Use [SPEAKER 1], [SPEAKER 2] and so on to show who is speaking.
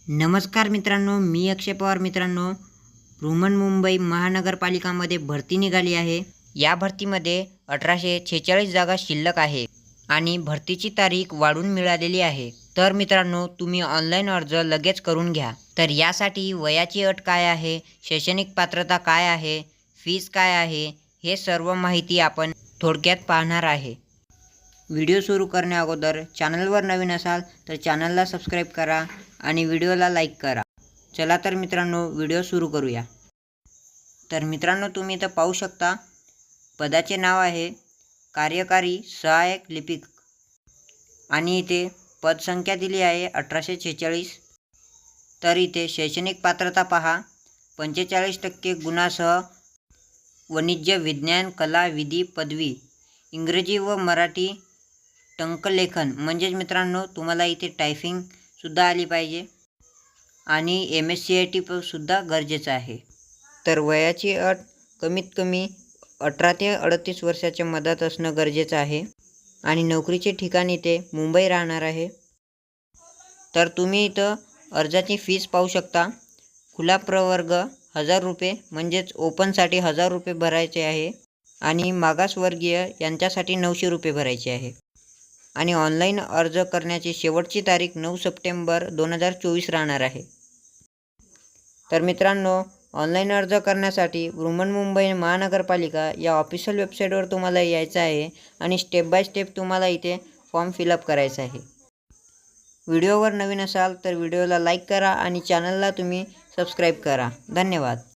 [SPEAKER 1] नमस्कार मित्रांनो, मी अक्षय पवार. मित्रांनो, बृहन्मुंबई महानगरपालिकामध्ये भरती निघाली आहे. या भरतीमध्ये 1846 जागा शिल्लक आहे आणि भरतीची तारीख वाढून मिळालेली आहे. तर मित्रांनो, तुम्ही ऑनलाईन अर्ज लगेच करून घ्या. तर यासाठी वयाची अट काय आहे, शैक्षणिक पात्रता काय आहे, फीस काय आहे, हे सर्व माहिती आपण थोडक्यात पाहणार आहे. व्हिडिओ सुरू करण्याअगोदर चॅनलवर नवीन असाल तर चॅनलला सबस्क्राईब करा आणि व्हिडिओला लाईक करा. चला तर मित्रांनो, व्हिडिओ सुरू करूया. तर मित्रांनो, तुम्ही इथं पाहू शकता पदाचे नाव आहे कार्यकारी सहाय्यक लिपिक आणि इथे पदसंख्या दिली आहे 1846. तर इथे शैक्षणिक पात्रता पहा, 45% गुणासह वाणिज्य, विज्ञान, कला, विधी पदवी, इंग्रजी व मराठी टंकलेखन म्हणजेच मित्रांनो तुम्हाला इथे टायपिंगसुद्धा आली पाहिजे आणि MSc सुद्धा गरजेचं आहे. तर वयाची अट कमीत कमी 18 ते 38 वर्षाच्या मधात असणं गरजेचं आहे आणि नोकरीचे ठिकाण इथे मुंबई राहणार आहे. तर तुम्ही इथं अर्जाची फीस पाहू शकता. खुला प्रवर्ग 1000 रुपये म्हणजेच ओपनसाठी 1000 रुपये भरायचे आहे आणि मागासवर्गीय यांच्यासाठी 900 रुपये भरायचे आहे. आणि ऑनलाईन अर्ज करण्याची शेवटची तारीख 9 सप्टेंबर 2024 राहणार आहे. तर मित्रांनो, ऑनलाईन अर्ज करण्यासाठी बृहन्मुंबई महानगरपालिका या ऑफिशियल वेबसाईटवर तुम्हाला यायचं आहे आणि स्टेप बाय स्टेप तुम्हाला इथे फॉर्म फिलअप करायचा आहे. व्हिडिओवर नवीन असाल तर व्हिडिओला लाईक करा आणि चॅनलला तुम्ही सबस्क्राईब करा. धन्यवाद.